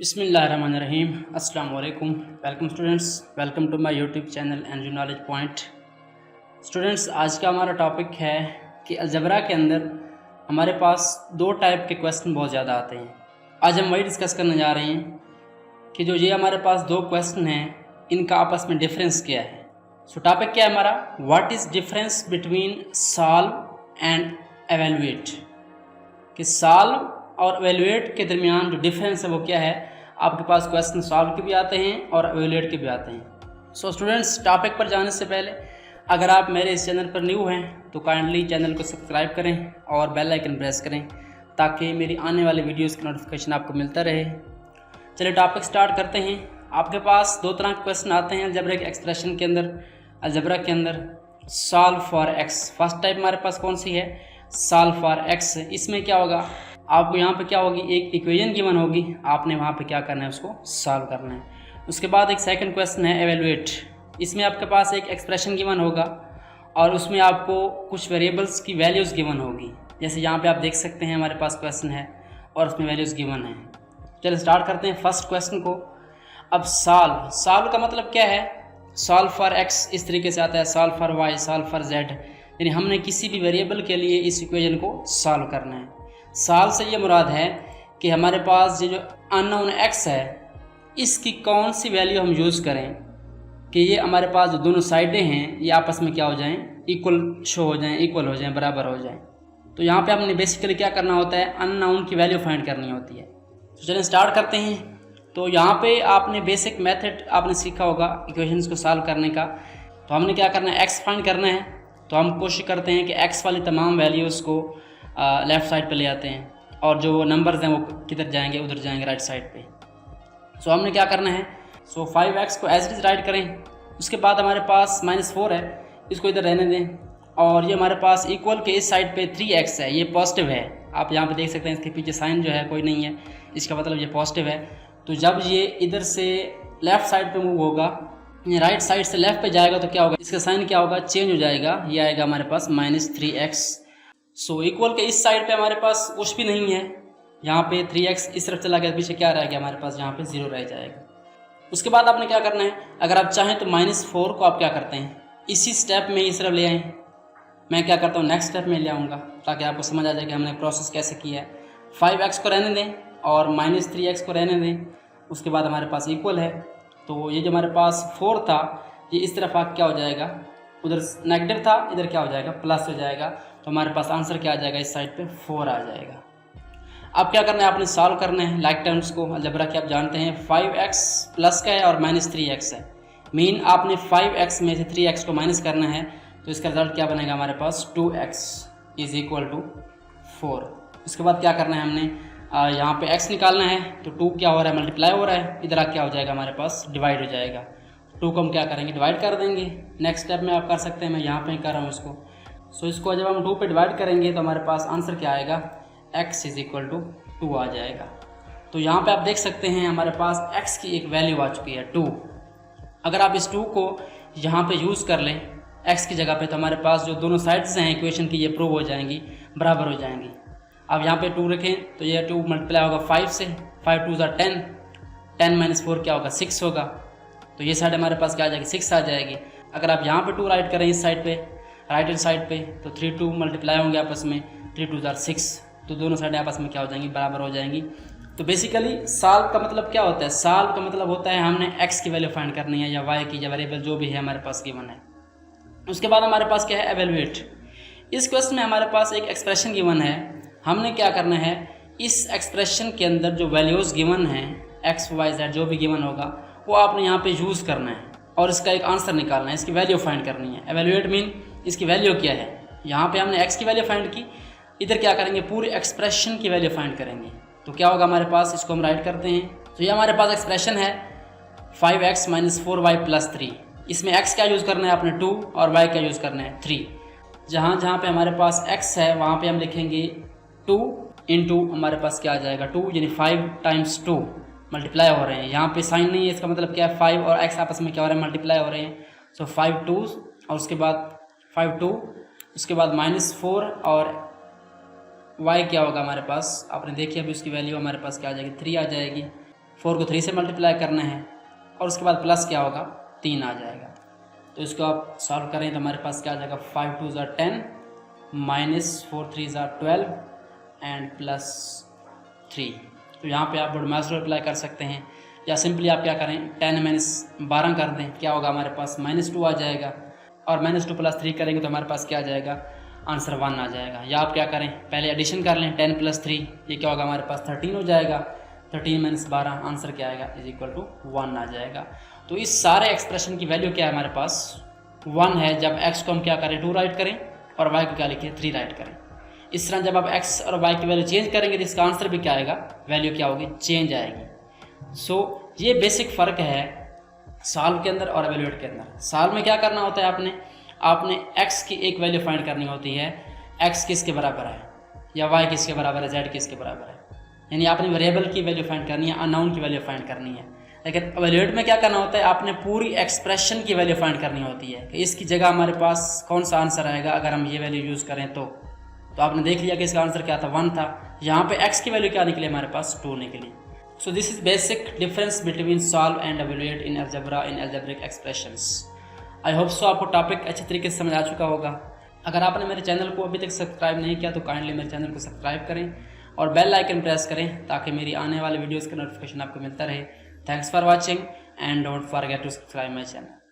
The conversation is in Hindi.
बिस्मिल्लाहिर्रहमानिर्रहीम। अस्सलाम वालेकुम। Welcome students, welcome to my YouTube channel NG knowledge point. Students, आज का हमारा टॉपिक है कि अलजबरा के अंदर हमारे पास दो टाइप के क्वेश्चन बहुत ज़्यादा आते हैं। आज हम वही डिस्कस करने जा रहे हैं कि जो ये हमारे पास दो क्वेश्चन हैं इनका आपस में डिफरेंस क्या है। सो टॉपिक क्या है हमारा, what is difference between solve and evaluate. कि सॉल्व और एवेलुएट के दरमियान जो डिफरेंस है वो क्या है। आपके पास क्वेश्चन सॉल्व के भी आते हैं और एवेलुएट के भी आते हैं। सो स्टूडेंट्स, टॉपिक पर जाने से पहले अगर आप मेरे इस चैनल पर न्यू हैं तो काइंडली चैनल को सब्सक्राइब करें और बेल आइकन प्रेस करें ताकि मेरी आने वाले वीडियोस की नोटिफिकेशन आपको मिलता रहे। चलिए टॉपिक स्टार्ट करते हैं। आपके पास दो तरह के क्वेश्चन आते हैं अलजबरा के एक्सप्रेशन के अंदर। अलजबरा के अंदर solve for x, first type हमारे पास कौन सी है, सॉल्व फॉर एक्स। इसमें क्या होगा, आपको यहाँ पे क्या होगी, एक इक्वेशन गिवन होगी, आपने वहाँ पे क्या करना है, उसको सॉल्व करना है। उसके बाद एक सेकंड क्वेश्चन है एवेलुएट। इसमें आपके पास एक एक्सप्रेशन गिवन होगा और उसमें आपको कुछ वेरिएबल्स की वैल्यूज़ गिवन होगी। जैसे यहाँ पे आप देख सकते हैं हमारे पास क्वेश्चन है और उसमें वैल्यूज़ गिवन है। चलिए स्टार्ट करते हैं फर्स्ट क्वेश्चन को। अब सॉल्व, सॉल्व का मतलब क्या है, सॉल्व फॉर एक्स इस तरीके से आता है, solve for Y, solve for Z, यानी हमने किसी भी वेरिएबल के लिए इस इक्वेशन को सॉल्व करना है। सॉल्व से ये मुराद है कि हमारे पास ये जो अननोन एक्स है इसकी कौन सी वैल्यू हम यूज़ करें कि ये हमारे पास जो दोनों साइडें हैं ये आपस में क्या हो जाएं, इक्वल शो हो जाएं, इक्वल हो जाएं, बराबर हो जाएं। तो यहाँ पे हमने बेसिकली क्या करना होता है, अननोन की वैल्यू फाइंड करनी होती है। तो चलिए स्टार्ट करते हैं। तो यहाँ पे आपने बेसिक मेथड आपने सीखा होगा इक्वेशंस को सॉल्व करने का। तो हमने क्या करना है, एक्स फाइंड करना है। तो हम कोशिश करते हैं कि एक्स वाली तमाम वैल्यूज़ को लेफ़्ट साइड पे ले आते हैं और जो नंबर्स हैं वो किधर जाएंगे, उधर जाएंगे राइट साइड पे। सो हमने क्या करना है, 5x को एज इट इज़ राइट करें। उसके बाद हमारे पास -4 है, इसको इधर रहने दें। और ये हमारे पास इक्वल के इस साइड पे 3x है, ये पॉजिटिव है। आप यहाँ पे देख सकते हैं इसके पीछे साइन जो है कोई नहीं है, इसका मतलब ये पॉजिटिव है। तो जब ये इधर से लेफ़्ट साइड पे मूव होगा, ये राइट साइड से लेफ़्ट पे जाएगा तो क्या होगा, इसका साइन क्या होगा, चेंज हो जाएगा। ये आएगा हमारे पास -3x। सो इक्वल के इस साइड पे हमारे पास कुछ भी नहीं है, यहाँ पे 3x इस तरफ चला गया, पीछे क्या रह गया हमारे पास, यहाँ पे 0 रह जाएगा। उसके बाद आपने क्या करना है, अगर आप चाहें तो -4 को आप क्या करते हैं, इसी स्टेप में इस तरफ ले आएँ। मैं क्या करता हूँ, नेक्स्ट स्टेप में ले आऊँगा ताकि आपको समझ आ जाए कि हमने प्रोसेस कैसे किया है। 5x को रहने दें और -3x को रहने दें। उसके बाद हमारे पास इक्वल है, तो ये जो हमारे पास 4 था ये इस तरफ आके क्या हो जाएगा, उधर नेगेटिव था, इधर क्या हो जाएगा, प्लस हो जाएगा। तो हमारे पास आंसर क्या आ जाएगा, इस साइड पे 4 आ जाएगा। अब क्या करना है, आपने सॉल्व करना है लाइक टर्म्स को। अलजबरा के आप जानते हैं 5x प्लस का है और -3x है, मीन आपने 5x में से 3x को माइनस करना है। तो इसका रिजल्ट क्या बनेगा हमारे पास, 2x इज इक्वल टू 4। उसके बाद क्या करना है, हमने यहाँ पे x निकालना है। तो 2 क्या हो रहा है, मल्टीप्लाई हो रहा है, इधर क्या हो जाएगा हमारे पास, डिवाइड हो जाएगा। 2 को हम क्या करेंगे, डिवाइड कर देंगे। नेक्स्ट स्टेप में आप कर सकते हैं, मैं यहाँ पे कर रहा हूँ इसको। सो इसको जब हम 2 पे डिवाइड करेंगे तो हमारे पास आंसर क्या आएगा, x इज इक्वल टू 2 आ जाएगा। तो यहाँ पे आप देख सकते हैं हमारे पास x की एक वैल्यू आ चुकी है 2। अगर आप इस 2 को यहाँ पे यूज़ कर लें x की जगह पे तो हमारे पास जो दोनों साइड्स हैं इक्वेशन की ये प्रूव हो जाएंगी, बराबर हो जाएंगी। अब यहाँ पे 2 रखें तो ये 2 मल्टीप्लाई होगा 5 से, 5 2 10, 10 - 4 क्या होगा, 6 होगा। तो ये साइड हमारे पास क्या आ जाएगी, 6 आ जाएगी। अगर आप यहाँ पे 2 राइट करें इस साइड पे, राइट हैंड साइड पे, तो 3 2 मल्टीप्लाई होंगे आपस में, 3 2 6, तो दोनों साइडें आपस में क्या हो जाएंगी, बराबर हो जाएंगी। तो बेसिकली सॉल्व का मतलब क्या होता है, सॉल्व का मतलब होता है हमने x की वैल्यू फाइंड करनी है या y की, या वेरिएबल जो भी है हमारे पास गिवन है। उसके बाद हमारे पास क्या है, एवेलुएट। इस क्वेश्चन में हमारे पास एक एक्सप्रेशन गिवन है, हमने क्या करना है, इस एक्सप्रेशन के अंदर जो वैल्यूज़ गिवन हैं x y z जो भी गिवन होगा वो आपने यहाँ पे यूज़ करना है और इसका एक आंसर निकालना है, इसकी वैल्यू फाइंड करनी है। एवेलुएट मीन इसकी वैल्यू क्या है। यहाँ पे हमने x की वैल्यू फाइंड की, इधर क्या करेंगे, पूरी एक्सप्रेशन की वैल्यू फाइंड करेंगे। तो क्या होगा हमारे पास, इसको हम राइट करते हैं। तो ये हमारे पास एक्सप्रेशन है 5x - 4y + 3। इसमें x क्या यूज़ करना है आपने, 2, और y क्या यूज़ करना है, 3। जहाँ जहाँ पे हमारे पास x है वहाँ पे हम लिखेंगे 2 इंटू हमारे पास क्या आ जाएगा, 2, यानी 5 टाइम्स 2 मल्टीप्लाई हो रहे हैं। यहाँ पे साइन नहीं है, इसका मतलब क्या है, 5 और x आपस में क्या हो रहे हैं, मल्टीप्लाई हो रहे हैं। सो 5 2 और उसके बाद 5 2, उसके बाद -4 और y क्या होगा हमारे पास, आपने देखिए अभी उसकी वैल्यू हमारे पास क्या आ जाएगी, 3 आ जाएगी। 4 को 3 से मल्टीप्लाई करना है और उसके बाद प्लस क्या होगा 3 आ जाएगा। तो इसको आप सॉल्व करें तो हमारे पास क्या आ जाएगा 5 2 ज़ा 10 -4 3 ज़ा 12 एंड +3। तो यहाँ पे आप बोडमास्टर अप्लाई कर सकते हैं या सिंपली आप क्या करें 10 - 12 कर दें, क्या होगा हमारे पास -2 आ जाएगा और -2 + 3 करेंगे तो हमारे पास क्या आ जाएगा आंसर 1 आ जाएगा। या आप क्या करें पहले एडिशन कर लें 10 + 3, ये क्या होगा हमारे पास 13 हो जाएगा। 13 - 12 आंसर क्या आएगा =1 आ जाएगा। तो इस सारे एक्सप्रेशन की वैल्यू क्या है हमारे पास 1 है जब x को हम क्या करें 2 राइट करें और y को क्या लिखें 3 राइट करें। इस तरह जब आप x और y की वैल्यू चेंज करेंगे तो इसका आंसर भी क्या आएगा, वैल्यू क्या होगी चेंज आएगी। सो ये बेसिक फ़र्क है सॉल्व के अंदर और एवेल्यूएट के अंदर। सॉल्व में क्या करना होता है आपने x की एक वैल्यू फाइंड करनी होती है, x किसके बराबर है या y किसके बराबर है, z किसके बराबर है, यानी आपने वेरिएबल की वैल्यू फाइंड करनी है, अननोन की वैल्यू फाइंड करनी है। लेकिन एवेल्यूएट में क्या करना होता है आपने पूरी एक्सप्रेशन की वैल्यू फाइंड करनी होती है कि इसकी जगह हमारे पास कौन सा आंसर आएगा अगर हम ये वैल्यू यूज़ करें। तो आपने देख लिया कि इसका आंसर क्या था 1 था, यहाँ पे x की वैल्यू क्या निकली हमारे पास 2 निकली। So this is basic difference between solve and evaluate in algebra in algebraic expressions. I hope so आपको टॉपिक अच्छे तरीके से समझ आ चुका होगा। अगर आपने मेरे चैनल को अभी तक सब्सक्राइब नहीं किया तो काइंडली मेरे चैनल को सब्सक्राइब करें और बेल आइकन प्रेस करें ताकि मेरी आने वाले वीडियोज़ का नोटिफिकेशन आपको मिलता रहे। Thanks for watching and don't forget to subscribe my channel.